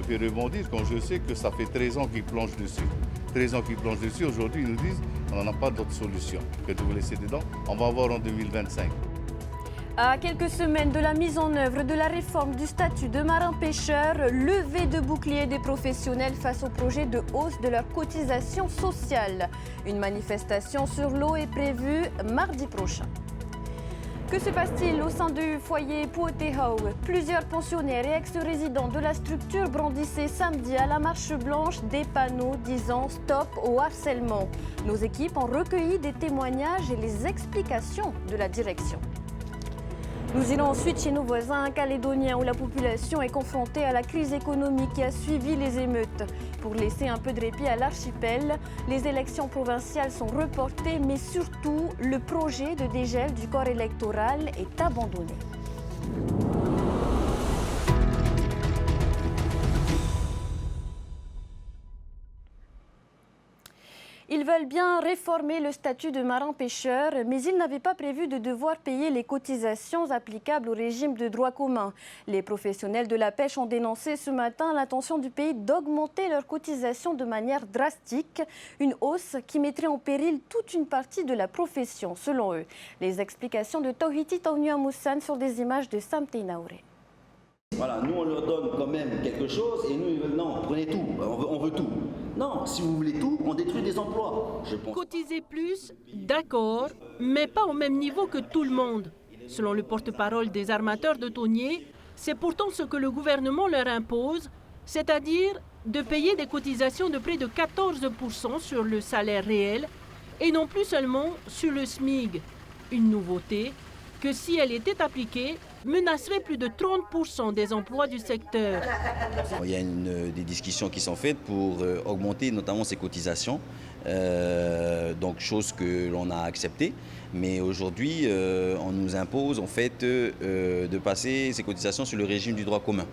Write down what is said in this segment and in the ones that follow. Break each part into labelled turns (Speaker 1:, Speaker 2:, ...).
Speaker 1: fait rebondir quand je sais que ça fait 13 ans qu'ils plongent dessus. 13 ans qu'ils plongent dessus, aujourd'hui ils nous disent on n'en a pas d'autre solution que de vous laisser dedans. On va voir en 2025.
Speaker 2: À quelques semaines de la mise en œuvre de la réforme du statut de marin-pêcheur, levée de bouclier des professionnels face au projet de hausse de leur cotisation sociale. Une manifestation sur l'eau est prévue mardi prochain. Que se passe-t-il au sein du foyer Puotehau? Plusieurs pensionnaires et ex-résidents de la structure brandissaient samedi à la marche blanche des panneaux disant « Stop au harcèlement ». Nos équipes ont recueilli des témoignages et les explications de la direction. Nous irons ensuite chez nos voisins calédoniens où la population est confrontée à la crise économique qui a suivi les émeutes. Pour laisser un peu de répit à l'archipel, les élections provinciales sont reportées, mais surtout, le projet de dégel du corps électoral est abandonné. Ils veulent bien réformer le statut de marin-pêcheur, mais ils n'avaient pas prévu de devoir payer les cotisations applicables au régime de droit commun. Les professionnels de la pêche ont dénoncé ce matin l'intention du pays d'augmenter leurs cotisations de manière drastique, une hausse qui mettrait en péril toute une partie de la profession, selon eux. Les explications de Tauhiti Taunua Moussan sur des images de Sam Teinaure.
Speaker 3: Voilà, nous on leur donne quand même quelque chose et nous ils veulent non, prenez tout, on veut tout. Non, si vous voulez tout, on détruit des emplois, je pense.
Speaker 4: Cotiser plus, d'accord, mais pas au même niveau que tout le monde. Selon le porte-parole des armateurs de thoniers, c'est pourtant ce que le gouvernement leur impose, c'est-à-dire de payer des cotisations de près de 14% sur le salaire réel et non plus seulement sur le SMIG. Une nouveauté que si elle était appliquée, menacerait plus de 30% des emplois du secteur.
Speaker 5: Il y a des discussions qui sont faites pour augmenter notamment ces cotisations, donc chose que l'on a acceptée. Mais aujourd'hui, on nous impose en fait de passer ces cotisations sur le régime du droit commun.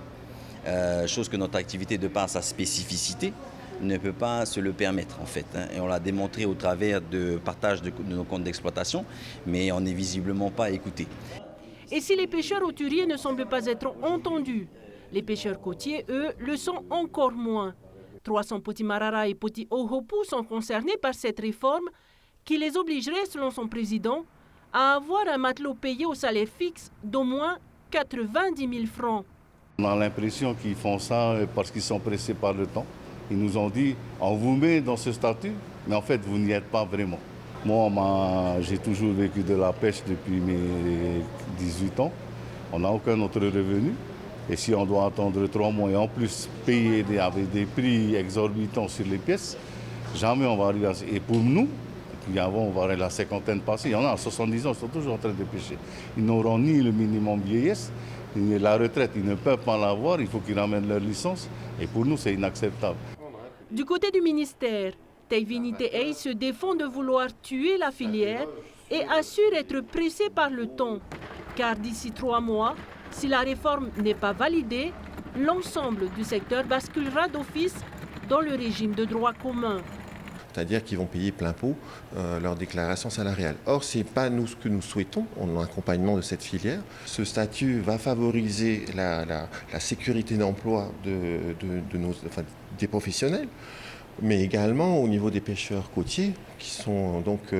Speaker 5: Chose que notre activité, de par sa spécificité, ne peut pas se le permettre en fait. Et on l'a démontré au travers de partage de nos comptes d'exploitation, mais on n'est visiblement pas écouté.
Speaker 4: Et si les pêcheurs hauturiers ne semblent pas être entendus, les pêcheurs côtiers, eux, le sont encore moins. 300 Poti Marara et Poti Ohopu sont concernés par cette réforme qui les obligerait, selon son président, à avoir un matelot payé au salaire fixe d'au moins 90 000 francs.
Speaker 1: On a l'impression qu'ils font ça parce qu'ils sont pressés par le temps. Ils nous ont dit, on vous met dans ce statut, mais en fait, vous n'y êtes pas vraiment. Moi, j'ai toujours vécu de la pêche depuis mes 18 ans. On n'a aucun autre revenu. Et si on doit attendre 3 mois et en plus payer avec des prix exorbitants sur les pièces, jamais on va arriver à ça. Et pour nous, puis avant, on va arriver à la cinquantaine passée. Il y en a à 70 ans, ils sont toujours en train de pêcher. Ils n'auront ni le minimum vieillesse, ni la retraite. Ils ne peuvent pas l'avoir, il faut qu'ils ramènent leur licence. Et pour nous, c'est inacceptable.
Speaker 4: Du côté du ministère, Teivini Te'ei se défend de vouloir tuer la filière et assure être pressé par le temps. Car d'ici 3 mois, si la réforme n'est pas validée, l'ensemble du secteur basculera d'office dans le régime de droit commun.
Speaker 6: C'est-à-dire qu'ils vont payer plein pot leur déclaration salariale. Or, ce n'est pas nous ce que nous souhaitons, on a un accompagnement de cette filière. Ce statut va favoriser la sécurité d'emploi des professionnels, mais également au niveau des pêcheurs côtiers, qui sont donc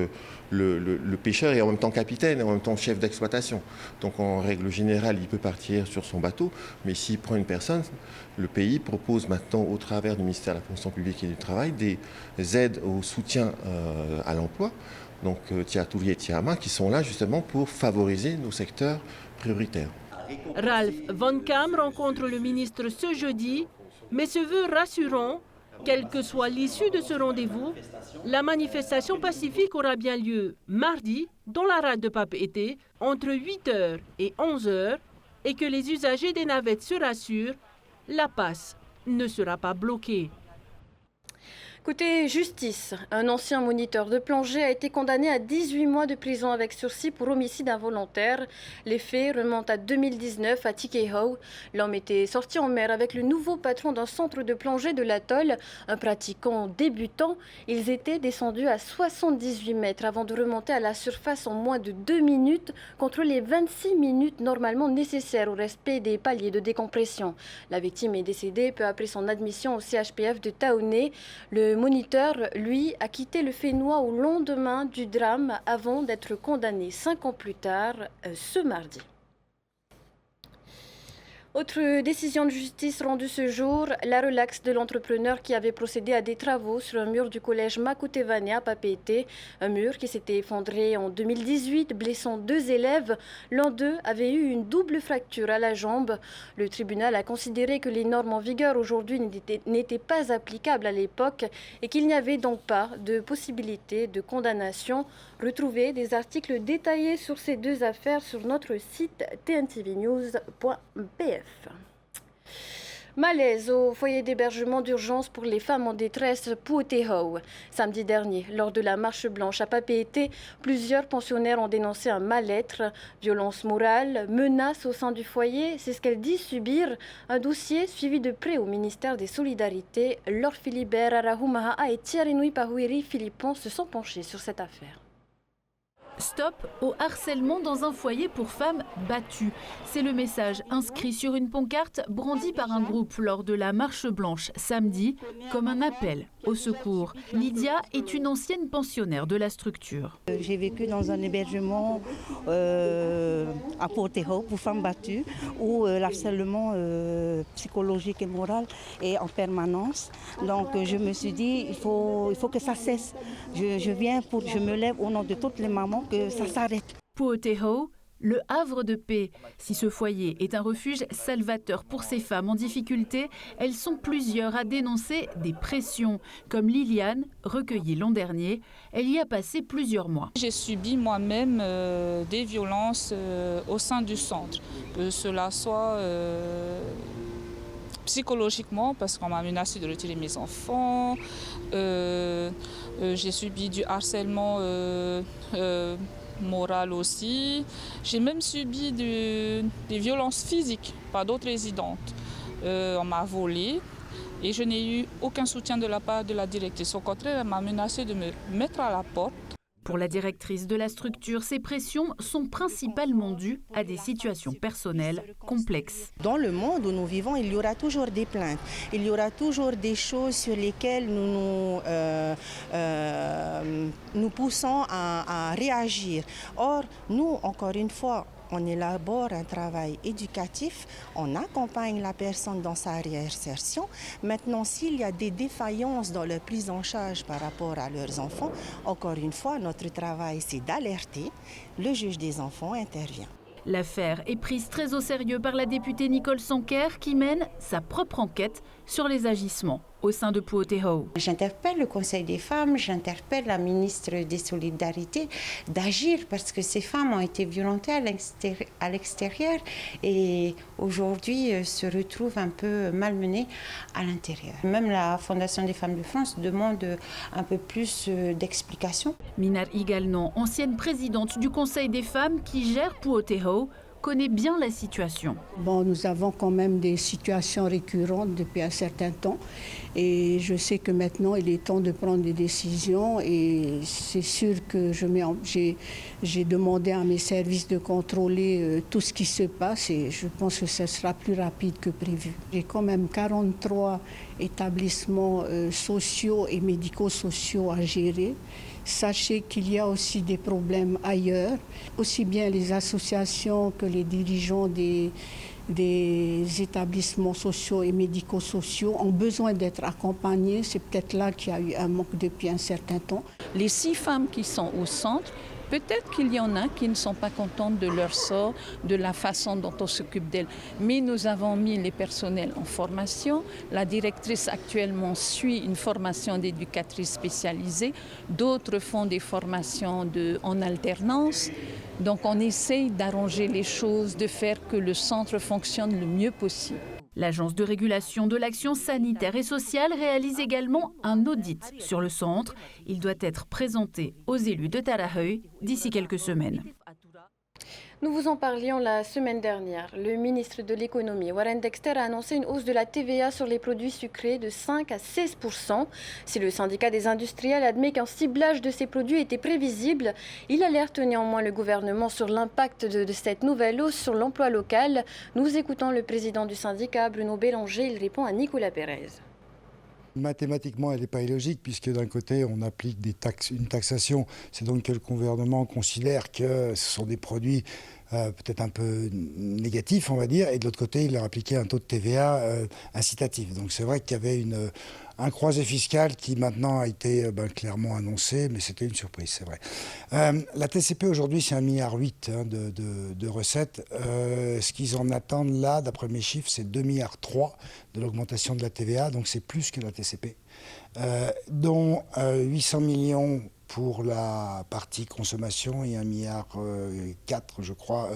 Speaker 6: le pêcheur est en même temps capitaine et en même temps chef d'exploitation. Donc en règle générale, il peut partir sur son bateau, mais s'il prend une personne, le pays propose maintenant au travers du ministère de la fonction publique et du travail des aides au soutien à l'emploi, donc Tiatouvi et Tiama, qui sont là justement pour favoriser nos secteurs prioritaires.
Speaker 4: Ralph Von Kam rencontre le ministre ce jeudi, mais se veut rassurant. Quelle que soit l'issue de ce rendez-vous, la manifestation pacifique aura bien lieu mardi dans la rade de Papeete entre 8h et 11h et que les usagers des navettes se rassurent, la passe ne sera pas bloquée.
Speaker 2: Côté justice, un ancien moniteur de plongée a été condamné à 18 mois de prison avec sursis pour homicide involontaire. Les faits remontent à 2019 à Tikehau. L'homme était sorti en mer avec le nouveau patron d'un centre de plongée de l'atoll, un pratiquant débutant. Ils étaient descendus à 78 mètres avant de remonter à la surface en moins de 2 minutes contre les 26 minutes normalement nécessaires au respect des paliers de décompression. La victime est décédée peu après son admission au CHPF de Taoné. Le moniteur, lui, a quitté le Fénois au lendemain du drame avant d'être condamné 5 ans plus tard, ce mardi. Autre décision de justice rendue ce jour, la relaxe de l'entrepreneur qui avait procédé à des travaux sur un mur du collège Makutevane à Papeete. Un mur qui s'était effondré en 2018, blessant 2 élèves. L'un d'eux avait eu une double fracture à la jambe. Le tribunal a considéré que les normes en vigueur aujourd'hui n'étaient pas applicables à l'époque et qu'il n'y avait donc pas de possibilité de condamnation. Retrouvez des articles détaillés sur ces 2 affaires sur notre site tntvnews.pf. Malaise au foyer d'hébergement d'urgence pour les femmes en détresse Puotehau. Samedi dernier, lors de la marche blanche à Papeete, plusieurs pensionnaires ont dénoncé un mal-être, violence morale, menaces au sein du foyer. C'est ce qu'elles disent subir. Un dossier suivi de près au ministère des Solidarités. Laure Philibert, Arahumaha et Thierry Pahuiri Philippon se sont penchés sur cette affaire.
Speaker 7: Stop au harcèlement dans un foyer pour femmes battues. C'est le message inscrit sur une pancarte brandie par un groupe lors de la marche blanche samedi comme un appel au secours. Lydia est une ancienne pensionnaire de la structure.
Speaker 8: J'ai vécu dans un hébergement à Puotehau pour femmes battues où l'harcèlement psychologique et moral est en permanence. Donc je me suis dit il faut que ça cesse. Je me lève au nom de toutes les mamans que ça s'arrête.
Speaker 7: Puotehau, le havre de paix. Si ce foyer est un refuge salvateur pour ces femmes en difficulté, elles sont plusieurs à dénoncer des pressions, comme Liliane, recueillie l'an dernier. Elle y a passé plusieurs mois.
Speaker 9: J'ai subi moi-même des violences au sein du centre, que cela soit psychologiquement, parce qu'on m'a menacé de retirer mes enfants. J'ai subi du harcèlement moral aussi. J'ai même subi des violences physiques par d'autres résidentes. On m'a volé et je n'ai eu aucun soutien de la part de la directrice. Au contraire, elle m'a menacé de me mettre à la porte.
Speaker 7: Pour la directrice de la structure, ces pressions sont principalement dues à des situations personnelles complexes.
Speaker 8: Dans le monde où nous vivons, il y aura toujours des plaintes. Il y aura toujours des choses sur lesquelles nous poussons à réagir. Or, nous, encore une fois, on élabore un travail éducatif, on accompagne la personne dans sa réinsertion. Maintenant, s'il y a des défaillances dans leur prise en charge par rapport à leurs enfants, encore une fois, notre travail, c'est d'alerter. Le juge des enfants intervient.
Speaker 7: L'affaire est prise très au sérieux par la députée Nicole Sonker qui mène sa propre enquête sur les agissements au sein de Puotehau.
Speaker 10: J'interpelle le Conseil des femmes, j'interpelle la ministre des Solidarités d'agir parce que ces femmes ont été violentées à l'extérieur et aujourd'hui se retrouvent un peu malmenées à l'intérieur. Même la Fondation des femmes de France demande un peu plus d'explications.
Speaker 7: Minar Igalnon, ancienne présidente du Conseil des femmes qui gère Puotehau, connaît bien la situation.
Speaker 11: Nous avons quand même des situations récurrentes depuis un certain temps et je sais que maintenant il est temps de prendre des décisions et c'est sûr que j'ai demandé à mes services de contrôler tout ce qui se passe et je pense que ce sera plus rapide que prévu. J'ai quand même 43 établissements sociaux et médico-sociaux à gérer. Sachez qu'il y a aussi des problèmes ailleurs, aussi bien les associations que les dirigeants des établissements sociaux et médico-sociaux ont besoin d'être accompagnés. C'est peut-être là qu'il y a eu un manque depuis un certain temps.
Speaker 12: Les 6 femmes qui sont au centre, peut-être qu'il y en a qui ne sont pas contentes de leur sort, de la façon dont on s'occupe d'elles. Mais nous avons mis les personnels en formation. La directrice actuellement suit une formation d'éducatrice spécialisée. D'autres font des formations en alternance. Donc on essaye d'arranger les choses, de faire que le centre fonctionne le mieux possible.
Speaker 7: L'Agence de régulation de l'action sanitaire et sociale réalise également un audit sur le centre. Il doit être présenté aux élus de Tarahui d'ici quelques semaines.
Speaker 2: Nous vous en parlions la semaine dernière. Le ministre de l'économie, Warren Dexter, a annoncé une hausse de la TVA sur les produits sucrés de 5 à 16%. Si le syndicat des industriels admet qu'un ciblage de ces produits était prévisible, il alerte néanmoins le gouvernement sur l'impact de cette nouvelle hausse sur l'emploi local. Nous écoutons le président du syndicat, Bruno Bélanger. Il répond à Nicolas Pérez.
Speaker 13: Mathématiquement, elle n'est pas illogique puisque d'un côté, on applique une taxation. C'est donc que le gouvernement considère que ce sont des produits peut-être un peu négatifs, on va dire, et de l'autre côté, il leur appliquait un taux de TVA incitatif. Donc c'est vrai qu'il y avait un croisé fiscal qui maintenant a été clairement annoncé, mais c'était une surprise, c'est vrai. La TCP aujourd'hui, c'est 1,8 milliard de recettes. Ce qu'ils en attendent là, d'après mes chiffres, c'est 2,3 milliards de l'augmentation de la TVA, donc c'est plus que la TCP, dont 800 millions pour la partie consommation et 1,4 milliard, je crois,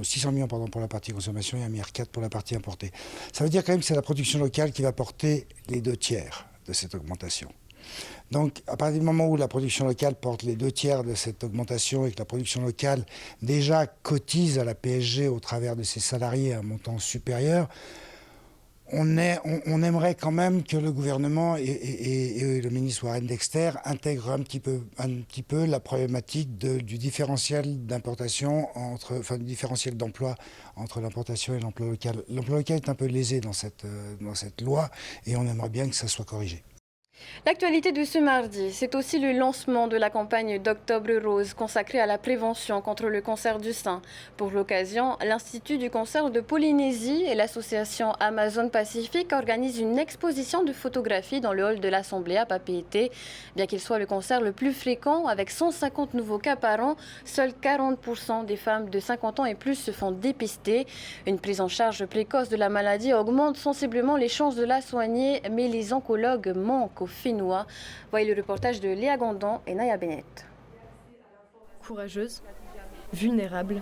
Speaker 13: 600 millions pour la partie consommation et 1,4 milliard pour la partie importée. Ça veut dire quand même que c'est la production locale qui va porter les 2/3 de cette augmentation. Donc à partir du moment où la production locale porte les 2/3 de cette augmentation et que la production locale déjà cotise à la PSG au travers de ses salariés à un montant supérieur, on aimerait quand même que le gouvernement et le ministre Warren Dexter intègrent un petit peu la problématique du différentiel d'importation, du différentiel d'emploi entre l'importation et l'emploi local. L'emploi local est un peu lésé dans cette loi et on aimerait bien que ça soit corrigé.
Speaker 2: L'actualité de ce mardi, c'est aussi le lancement de la campagne d'Octobre Rose consacrée à la prévention contre le cancer du sein. Pour l'occasion, l'Institut du cancer de Polynésie et l'association Amazon Pacifique organisent une exposition de photographie dans le hall de l'Assemblée à Papeete. Bien qu'il soit le cancer le plus fréquent, avec 150 nouveaux cas par an, seuls 40% des femmes de 50 ans et plus se font dépister. Une prise en charge précoce de la maladie augmente sensiblement les chances de la soigner, mais les oncologues manquent au Finnois. Voyez le reportage de Léa Gandon et Naya Bennett.
Speaker 14: Courageuses, vulnérables,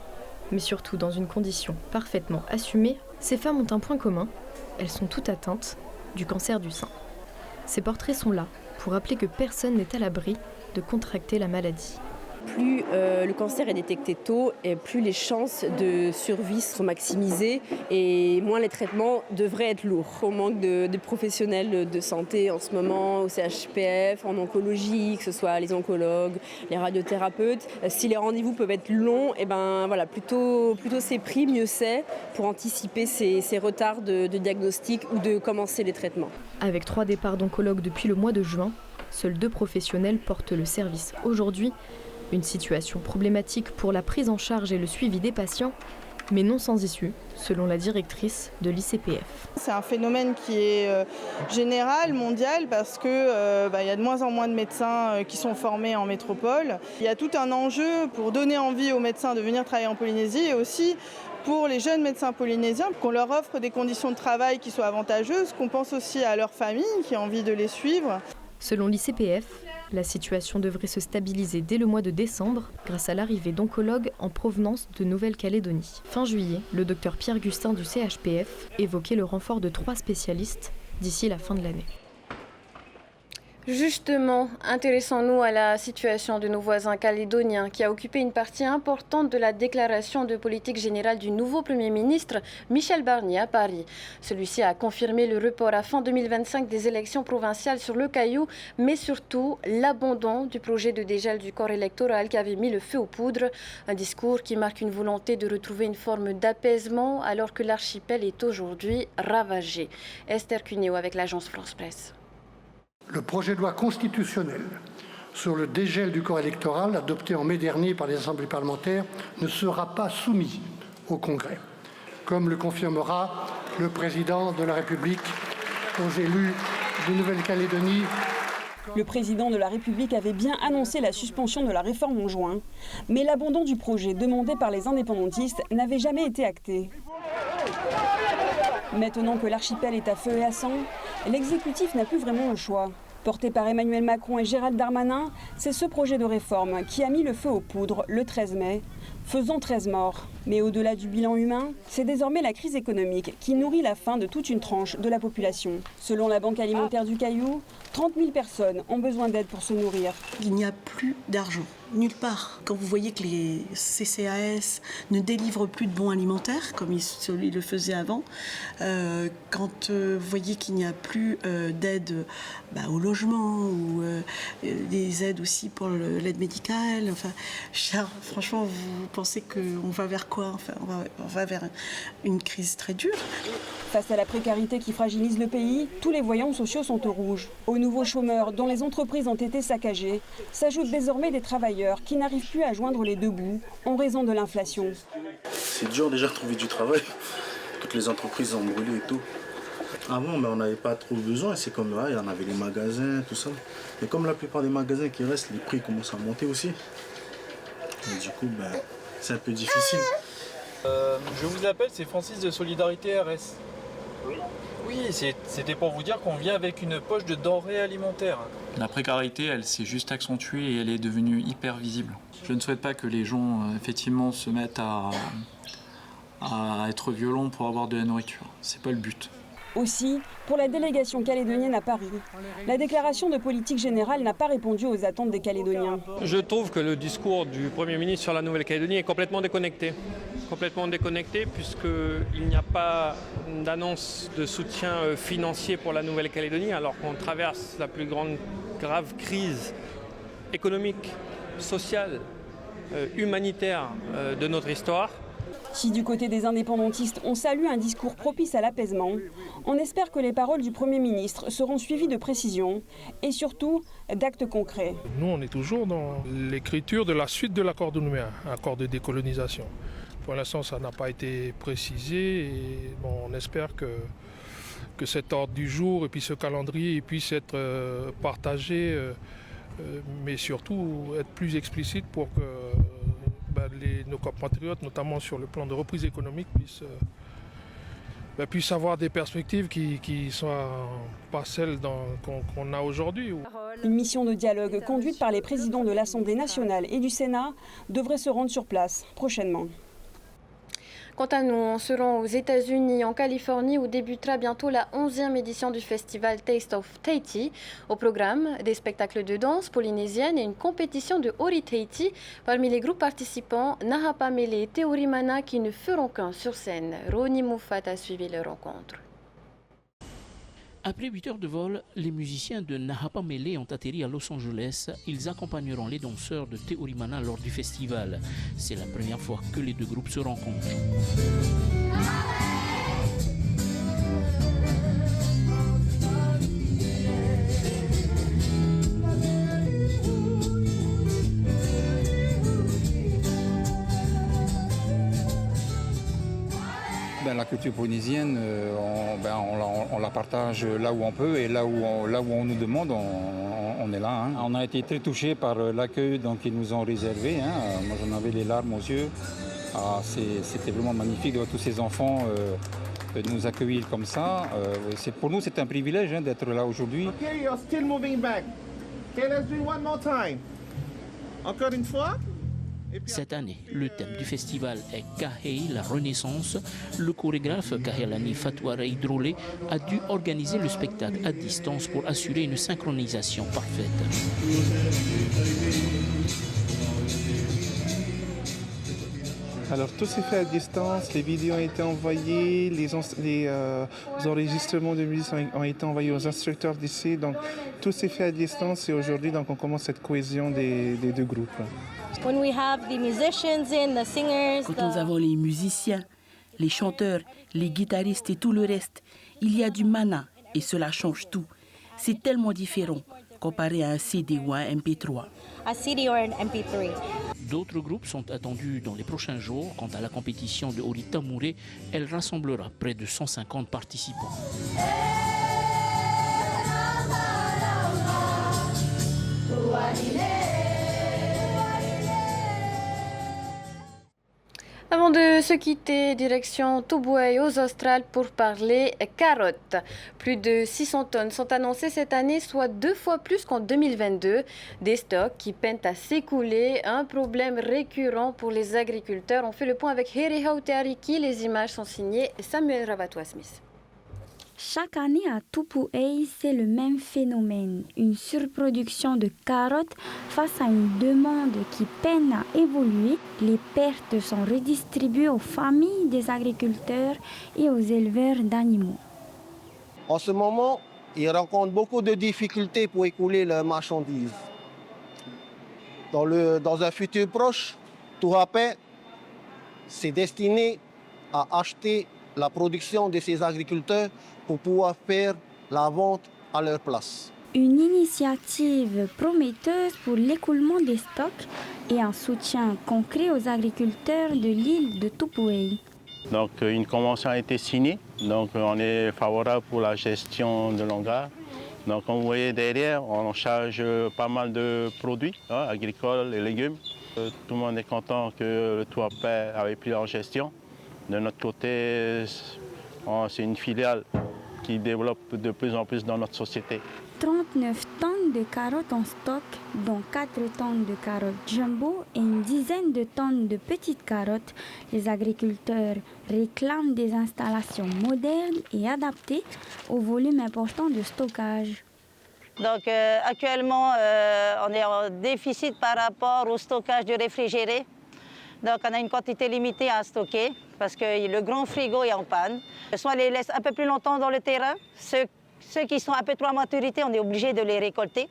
Speaker 14: mais surtout dans une condition parfaitement assumée, ces femmes ont un point commun, elles sont toutes atteintes du cancer du sein. Ces portraits sont là pour rappeler que personne n'est à l'abri de contracter la maladie.
Speaker 15: Plus le cancer est détecté tôt et plus les chances de survie sont maximisées et moins les traitements devraient être lourds. On manque de professionnels de santé en ce moment au CHPF, en oncologie, que ce soit les oncologues, les radiothérapeutes. Si les rendez-vous peuvent être longs, plutôt c'est pris, mieux c'est pour anticiper ces retards de diagnostic ou de commencer les traitements.
Speaker 14: Avec 3 départs d'oncologues depuis le mois de juin, seuls 2 professionnels portent le service aujourd'hui. Une situation problématique pour la prise en charge et le suivi des patients, mais non sans issue, selon la directrice de l'ICPF.
Speaker 16: C'est un phénomène qui est général, mondial, parce qu'il y a de moins en moins de médecins qui sont formés en métropole. Il y a tout un enjeu pour donner envie aux médecins de venir travailler en Polynésie et aussi pour les jeunes médecins polynésiens, qu'on leur offre des conditions de travail qui soient avantageuses, qu'on pense aussi à leur famille qui a envie de les suivre.
Speaker 14: Selon l'ICPF, la situation devrait se stabiliser dès le mois de décembre grâce à l'arrivée d'oncologues en provenance de Nouvelle-Calédonie. Fin juillet, le docteur Pierre Gustin du CHPF évoquait le renfort de 3 spécialistes d'ici la fin de l'année.
Speaker 2: Justement, intéressons-nous à la situation de nos voisins calédoniens qui a occupé une partie importante de la déclaration de politique générale du nouveau Premier ministre Michel Barnier à Paris. Celui-ci a confirmé le report à fin 2025 des élections provinciales sur le Caillou, mais surtout l'abandon du projet de dégel du corps électoral qui avait mis le feu aux poudres. Un discours qui marque une volonté de retrouver une forme d'apaisement alors que l'archipel est aujourd'hui ravagé. Esther Cuneo avec l'agence France Presse.
Speaker 17: Le projet de loi constitutionnel sur le dégel du corps électoral, adopté en mai dernier par les assemblées parlementaires, ne sera pas soumis au Congrès, comme le confirmera le président de la République aux élus de Nouvelle-Calédonie.
Speaker 18: Le président de la République avait bien annoncé la suspension de la réforme en juin, mais l'abandon du projet demandé par les indépendantistes n'avait jamais été acté. Maintenant que l'archipel est à feu et à sang, l'exécutif n'a plus vraiment le choix. Porté par Emmanuel Macron et Gérald Darmanin, c'est ce projet de réforme qui a mis le feu aux poudres le 13 mai, faisant 13 morts. Mais au-delà du bilan humain, c'est désormais la crise économique qui nourrit la faim de toute une tranche de la population. Selon la Banque alimentaire du Caillou, 30 000 personnes ont besoin d'aide pour se nourrir.
Speaker 19: Il n'y a plus d'argent, nulle part. Quand vous voyez que les CCAS ne délivrent plus de bons alimentaires, comme ils le faisaient avant, quand vous voyez qu'il n'y a plus d'aide au logement ou des aides aussi pour l'aide médicale, enfin, franchement, vous pensez qu'on va vers quoi? Enfin, on va vers une crise très dure.
Speaker 18: Face à la précarité qui fragilise le pays, tous les voyants sociaux sont au rouge. Aux nouveaux chômeurs dont les entreprises ont été saccagées, s'ajoutent désormais des travailleurs qui n'arrivent plus à joindre les deux bouts en raison de l'inflation.
Speaker 20: C'est dur déjà de trouver du travail. Toutes les entreprises ont brûlé et tout. Avant, on n'avait pas trop besoin. C'est comme il y en avait les magasins, tout ça. Mais comme la plupart des magasins qui restent, les prix commencent à monter aussi. Et du coup, c'est un peu difficile.
Speaker 21: Je vous appelle, c'est Francis de Solidarité RS. Oui, c'était pour vous dire qu'on vient avec une poche de denrées alimentaires.
Speaker 22: La précarité, elle s'est juste accentuée et elle est devenue hyper visible. Je ne souhaite pas que les gens, effectivement, se mettent à être violents pour avoir de la nourriture. C'est pas le but.
Speaker 18: Aussi, pour la délégation calédonienne à Paris, la déclaration de politique générale n'a pas répondu aux attentes des Calédoniens.
Speaker 23: Je trouve que le discours du Premier ministre sur la Nouvelle-Calédonie est complètement déconnecté. Complètement déconnecté puisqu'il n'y a pas d'annonce de soutien financier pour la Nouvelle-Calédonie alors qu'on traverse la plus grave crise économique, sociale, humanitaire de notre histoire.
Speaker 18: Si du côté des indépendantistes, on salue un discours propice à l'apaisement, on espère que les paroles du Premier ministre seront suivies de précisions et surtout d'actes concrets.
Speaker 24: Nous, on est toujours dans l'écriture de la suite de l'accord de Nouméa, accord de décolonisation. Pour l'instant, ça n'a pas été précisé et on espère que cet ordre du jour et puis ce calendrier puisse être partagé, mais surtout être plus explicite pour que nos compatriotes, notamment sur le plan de reprise économique, puissent avoir des perspectives qui ne soient pas celles qu'on a aujourd'hui.
Speaker 18: Une mission de dialogue conduite par les présidents de l'Assemblée nationale et du Sénat devrait se rendre sur place prochainement.
Speaker 2: Quant à nous, on se rend aux États-Unis, en Californie, où débutera bientôt la 11e édition du festival Taste of Tahiti. Au programme, des spectacles de danse polynésienne et une compétition de Ori Tahiti. Parmi les groupes participants, Nahapa Mele et Te Orimana qui ne feront qu'un sur scène. Roni Moufat a suivi leur rencontre.
Speaker 25: Après 8 heures de vol, les musiciens de Nahapa Mele ont atterri à Los Angeles. Ils accompagneront les danseurs de Te Orimana lors du festival. C'est la première fois que les deux groupes se rencontrent.
Speaker 26: La culture polynésienne, on la partage là où on peut et là où on nous demande, on est là. On a été très touchés par l'accueil qu'ils nous ont réservé. Moi, j'en avais les larmes aux yeux. C'était vraiment magnifique de voir tous ces enfants nous accueillir comme ça. Pour nous, c'est un privilège d'être là aujourd'hui.
Speaker 27: Okay, you're still moving back. Okay, let's do one more time. Encore une fois.
Speaker 25: Cette année, le thème du festival est Kahei, la Renaissance. Le chorégraphe Kahelani Fatouare Drolé a dû organiser le spectacle à distance pour assurer une synchronisation parfaite.
Speaker 27: Alors tout s'est fait à distance, les vidéos ont été envoyées, les enregistrements de musique ont été envoyés aux instructeurs d'ici, donc tout s'est fait à distance et aujourd'hui donc, on commence cette cohésion des deux groupes.
Speaker 28: Quand nous avons les musiciens, les chanteurs, les guitaristes et tout le reste, il y a du mana et cela change tout. C'est tellement différent comparé à un CD ou un MP3.
Speaker 25: D'autres groupes sont attendus dans les prochains jours. Quant à la compétition de Ori Tamure, elle rassemblera près de 150 participants.
Speaker 2: Avant de se quitter, direction Toubouaye aux Australes pour parler carottes. Plus de 600 tonnes sont annoncées cette année, soit 2 fois plus qu'en 2022. Des stocks qui peinent à s'écouler, un problème récurrent pour les agriculteurs. On fait le point avec Heri Haute-Ariki. Les images sont signées Samuel Rabatois-Smith.
Speaker 1: Chaque année à Toubouaye, c'est le même phénomène, une surproduction de carottes face à une demande qui peine à évoluer. Les pertes sont redistribuées aux familles des agriculteurs et aux éleveurs d'animaux.
Speaker 3: En ce moment, ils rencontrent beaucoup de difficultés pour écouler leurs marchandises. Dans un futur proche, Tourapé, c'est destiné à acheter la production de ces agriculteurs pour pouvoir faire la vente à leur place.
Speaker 1: Une initiative prometteuse pour l'écoulement des stocks et un soutien concret aux agriculteurs de l'île de Toubouaye.
Speaker 4: Donc une convention a été signée, donc on est favorable pour la gestion de l'hangar. Donc comme vous voyez derrière, on charge pas mal de produits agricoles et légumes. Tout le monde est content que le Tourapé avait pris en gestion. De notre côté, c'est une filiale qui développe de plus en plus dans notre société.
Speaker 1: 39 tonnes de carottes en stock, dont 4 tonnes de carottes jumbo et une dizaine de tonnes de petites carottes. Les agriculteurs réclament des installations modernes et adaptées au volume important de stockage.
Speaker 5: Donc actuellement, on est en déficit par rapport au stockage de réfrigérés. Donc on a une quantité limitée à stocker parce que le grand frigo est en panne. Soit on les laisse un peu plus longtemps dans le terrain, ceux qui sont à peu trop à maturité, on est obligé de les récolter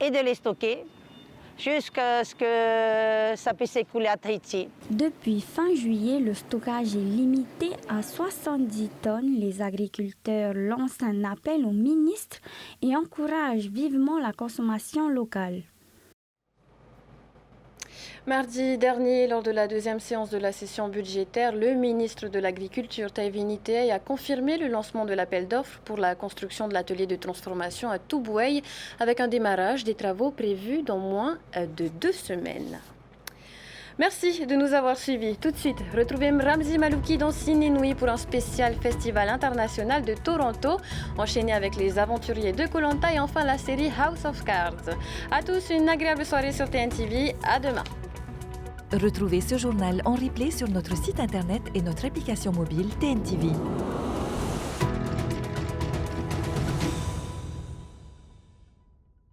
Speaker 5: et de les stocker jusqu'à ce que ça puisse s'écouler à Tahiti.
Speaker 1: Depuis fin juillet, le stockage est limité à 70 tonnes. Les agriculteurs lancent un appel au ministre et encouragent vivement la consommation locale.
Speaker 2: Mardi dernier, lors de la deuxième séance de la session budgétaire, le ministre de l'Agriculture, Taiwini Teai, a confirmé le lancement de l'appel d'offres pour la construction de l'atelier de transformation à Toubouaye, avec un démarrage des travaux prévus dans moins de 2 semaines. Merci de nous avoir suivis. Tout de suite, retrouvez Ramzi Malouki dans Ciné Nuit pour un spécial festival international de Toronto, enchaîné avec les aventuriers de Koh Lanta et enfin la série House of Cards. À tous, une agréable soirée sur TNTV. À demain.
Speaker 6: Retrouvez ce journal en replay sur notre site internet et notre application mobile TNTV.